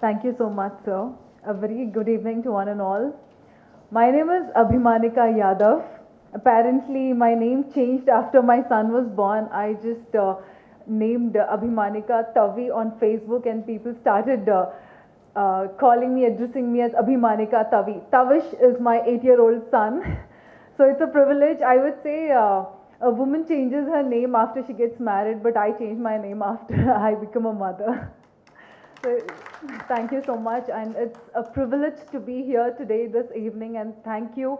Thank you so much, sir. A very good evening to one and all. My name is Abhimanika Yadav. Apparently, my name changed after my son was born. I just named Abhimanika Tavi on Facebook, and people started calling me, addressing me as Abhimanika Tavi. Tavish is my 8-year-old son. So it's a privilege. I would say a woman changes her name after she gets married, but I changed my name after I become a mother. So, thank you so much, and it's a privilege to be here today, this evening, and thank you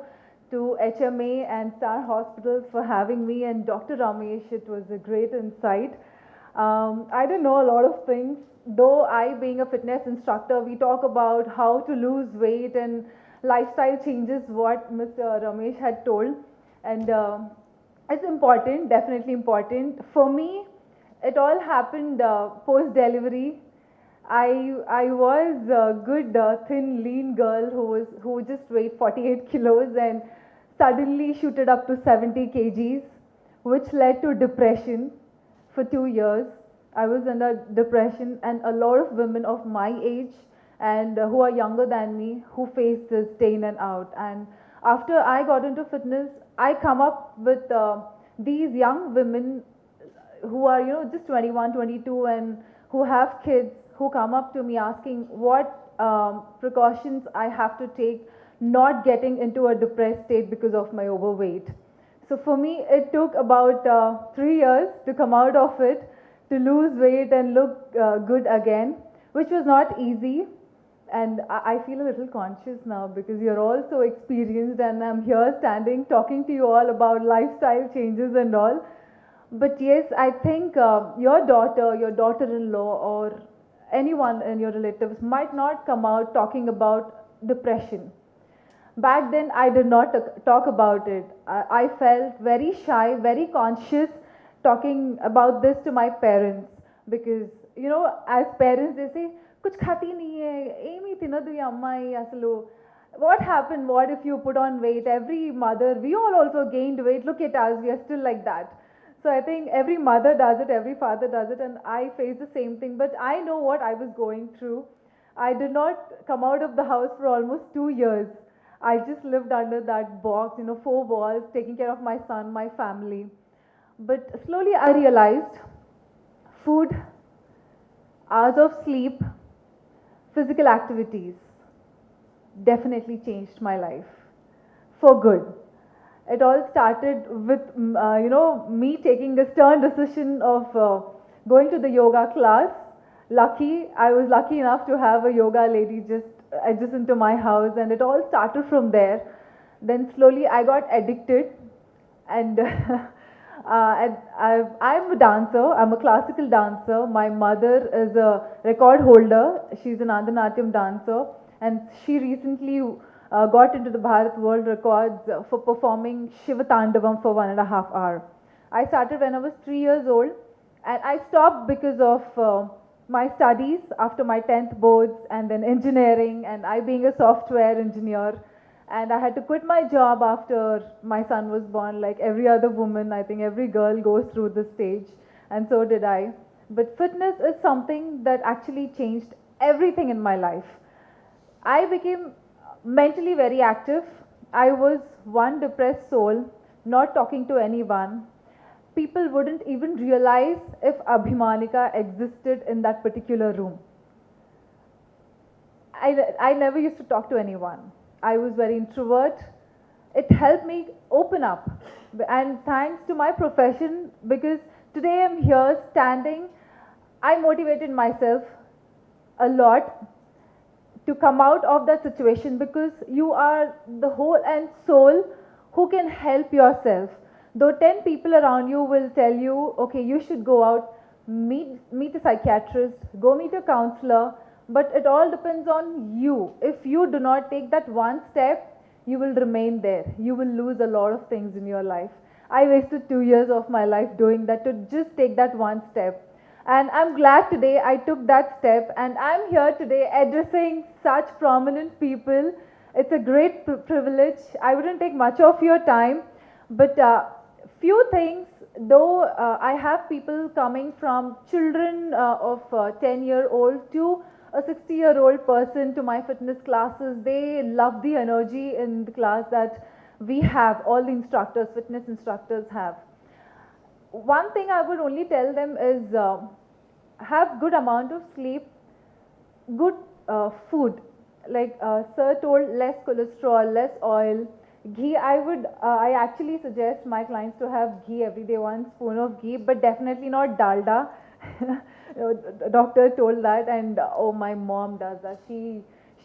to HMA and Star Hospitals for having me, and Dr. Ramesh. It was a great insight. I didn't know a lot of things, though I, being a fitness instructor, we talk about how to lose weight and lifestyle changes, what Mr. Ramesh had told, and it's important, definitely important. For me, it all happened post-delivery. I was a good thin lean girl who just weighed 48 kilos and suddenly shooted up to 70 kgs, which led to depression for 2 years. I was under depression, and a lot of women of my age and who are younger than me who face this day in and out. And after I got into fitness, I come up with these young women who are just 21, 22, and who have kids, who come up to me asking what precautions I have to take not getting into a depressed state because of my overweight. So for me, it took about 3 years to come out of it, to lose weight and look good again, which was not easy. And I feel a little conscious now because you're all so experienced, and I'm here standing talking to you all about lifestyle changes and all. But yes, I think your daughter, your daughter-in-law, or anyone in your relatives might not come out talking about depression. Back then, I did not talk about it. I felt very shy, very conscious talking about this to my parents because, as parents, they say, कुछ खाती नहीं है, ఏమీ తినదు ఈ అమ్మాయి అసలు. What happened? What if you put on weight? Every mother, we all also gained weight. Look at us, we are still like that. So I think every mother does it, every father does it, and I face the same thing. But I know what I was going through. I did not come out of the house for almost 2 years. I just lived under that box, four walls, taking care of my son, my family. But slowly I realized food, hours of sleep, physical activities definitely changed my life for good. It all started with me taking the stern decision of going to the yoga class. I was lucky enough to have a yoga lady just adjacent to my house, and it all started from there. Then slowly I got addicted, and I'm a dancer. I'm a classical dancer. My mother is a record holder. She's an Andhanatyam dancer, and she recently got into the Bharat World Records for performing Shiva Tandavam for 1.5 hours. I started when I was 3 years old, and I stopped because of my studies after my 10th boards, and then engineering, and I being a software engineer. And I had to quit my job after my son was born, like every other woman. I think every girl goes through this stage, and so did I. But fitness is something that actually changed everything in my life. I became mentally very active. I was one depressed soul, not talking to anyone. People wouldn't even realize if Abhimanika existed in that particular room. I never used to talk to anyone. I was very introvert. It helped me open up. And thanks to my profession, because today I'm here standing, I motivated myself a lot to come out of that situation, because you are the whole and soul who can help yourself. Though 10 people around you will tell you, okay, you should go out, meet a psychiatrist, go meet a counselor, but it all depends on you. If you do not take that one step, you will remain there. You will lose a lot of things in your life. I wasted 2 years of my life doing that, to just take that one step. And I'm glad today I took that step, and I'm here today addressing such prominent people. It's a great privilege. I wouldn't take much of your time, but few things, though I have people coming from children of 10-year-old to a 60-year-old person to my fitness classes. They love the energy in the class that we have, all the instructors, fitness instructors have. One thing I would only tell them is have good amount of sleep, good food, like sir told, less cholesterol, less oil, ghee. I actually suggest my clients to have ghee every day, 1 spoon of ghee, but definitely not dalda. The doctor told that, and oh, my mom does that. She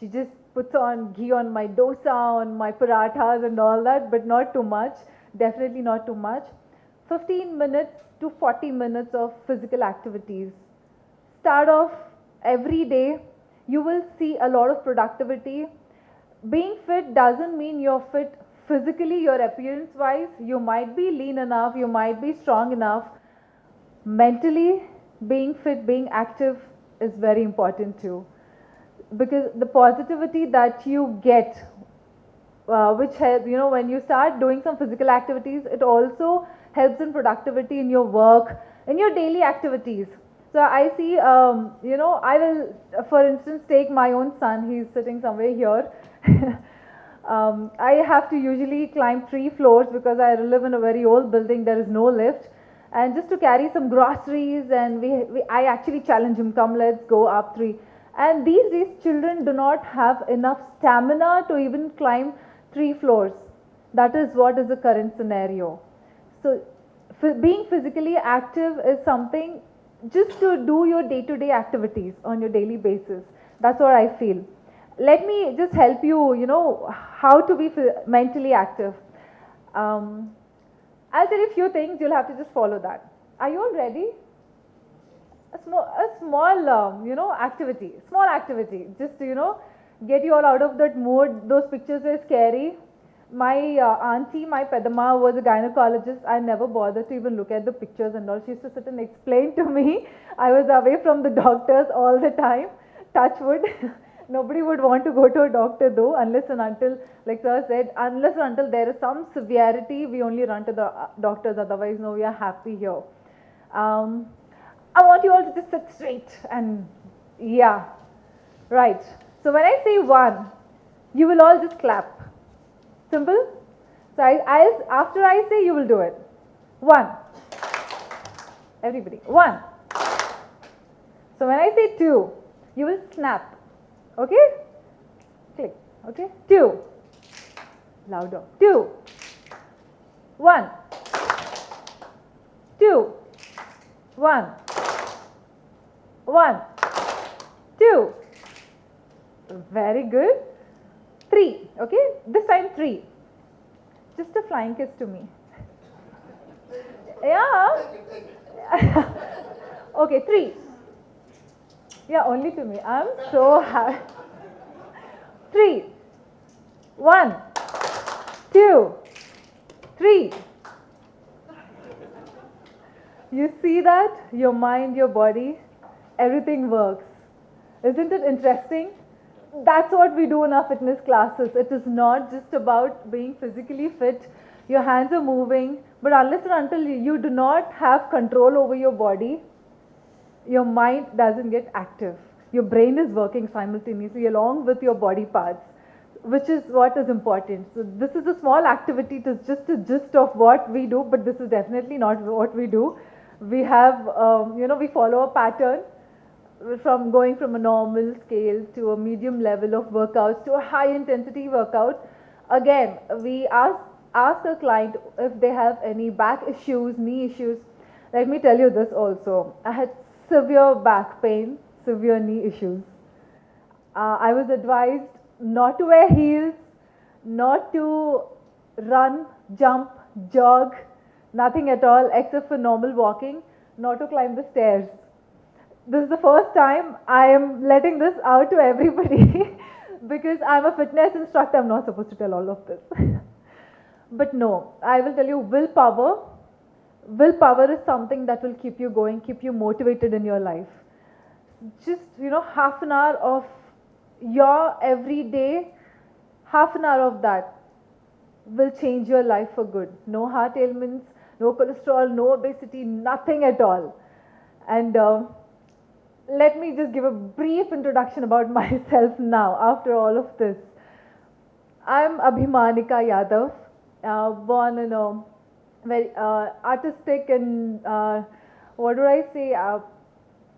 just puts on ghee on my dosa, on my parathas and all that, but not too much, definitely not too much. 15 minutes to 40 minutes of physical activities. Start off every day. You will see a lot of productivity. Being fit doesn't mean you're fit physically, your appearance wise. You might be lean enough, you might be strong enough. Mentally, being fit, being active is very important too, because the positivity that you get, which help, when you start doing some physical activities, it also helps in productivity in your work, in your daily activities. So I see, I will, for instance, take my own son. He's sitting somewhere here. I have to usually climb 3 floors because I live in a very old building. There is no lift, and just to carry some groceries, and I actually challenge him, come, let's go up 3. And these days children do not have enough stamina to even climb 3 floors. That is what is the current scenario. So being physically active is something just to do your day-to-day activities on your daily basis. That's what I feel. Let me just help you, how to be mentally active. I'll tell you a few things. You'll have to just follow that. Are you all ready? A small activity, just to, get you all out of that mood. Those pictures were scary. My auntie, my pedama, was a gynecologist. I never bothered to even look at the pictures and all. She used to sit and explain to me. I was away from the doctors all the time. Touch wood. Nobody would want to go to a doctor though, unless and until, like sir said, unless and until there is some severity, we only run to the doctors. Otherwise, no, we are happy here. I want you all to just sit straight and, yeah, right. So when I say 1, you will all just clap. Simple? So after I say, you will do it. 1. Everybody. 1. So when I say 2, you will snap. Okay? Click. Okay? 2. Louder. 2. 1. 2. 1. 1. 2. Very good. 3. Okay? This time 3. Just a flying kiss to me. Yeah. Okay, 3. Yeah, only to me. I'm so happy. 3. 1. 2. 3. You see that? Your mind, your body, everything works. Isn't it interesting? That's what we do in our fitness classes. It is not just about being physically fit. Your hands are moving, but unless and until you do not have control over your body, your mind doesn't get active. Your brain is working simultaneously along with your body parts, which is what is important. So this is a small activity. It is just a gist of what we do, but this is definitely not what we do. We have, we follow a pattern, from going from a normal scale to a medium level of workouts to a high intensity workout. Again, we ask a client if they have any back issues, knee issues. Let me tell you this also. I had severe back pain, severe knee issues. I was advised not to wear heels, not to run, jump, jog, nothing at all except for normal walking, not to climb the stairs. This is the first time I am letting this out to everybody because I'm a fitness instructor. I'm not supposed to tell all of this. But no, I will tell you, willpower. Willpower is something that will keep you going, keep you motivated in your life. Just, half an hour of your every day, half an hour of that will change your life for good. No heart ailments, no cholesterol, no obesity, nothing at all. And let me just give a brief introduction about myself now after all of this. I'm Abhimanika Yadav, born in a very artistic and what do I say,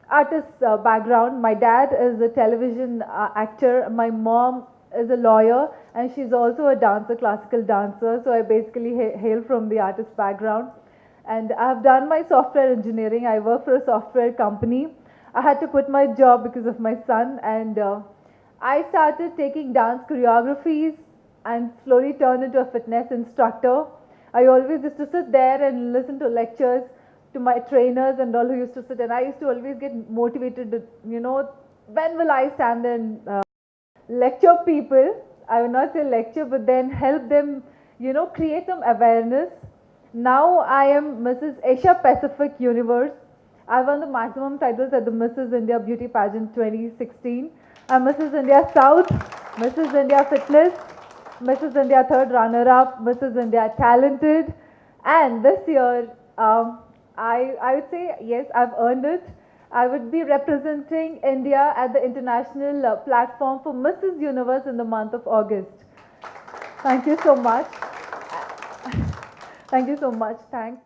artist background. My dad is a television actor. My mom is a lawyer, and she's also a dancer, classical dancer. So I basically hail from the artist background. And I've done my software engineering. I work for a software company. I had to quit my job because of my son, and I started taking dance choreographies and slowly turned into a fitness instructor. I always used to sit there and listen to lectures to my trainers and all who used to sit, and I used to always get motivated to, when will I stand and lecture people? I will not say lecture, but then help them, create some awareness. Now I am Mrs. Asia Pacific Universe. I won the maximum titles at the Mrs. India Beauty Pageant 2016. I'm Mrs. India South, Mrs. India Fitness, Mrs. India Third Runner-Up, Mrs. India Talented, and this year, I would say yes, I've earned it. I would be representing India at the international platform for Mrs. Universe in the month of August. Thank you so much. Thank you so much. Thanks.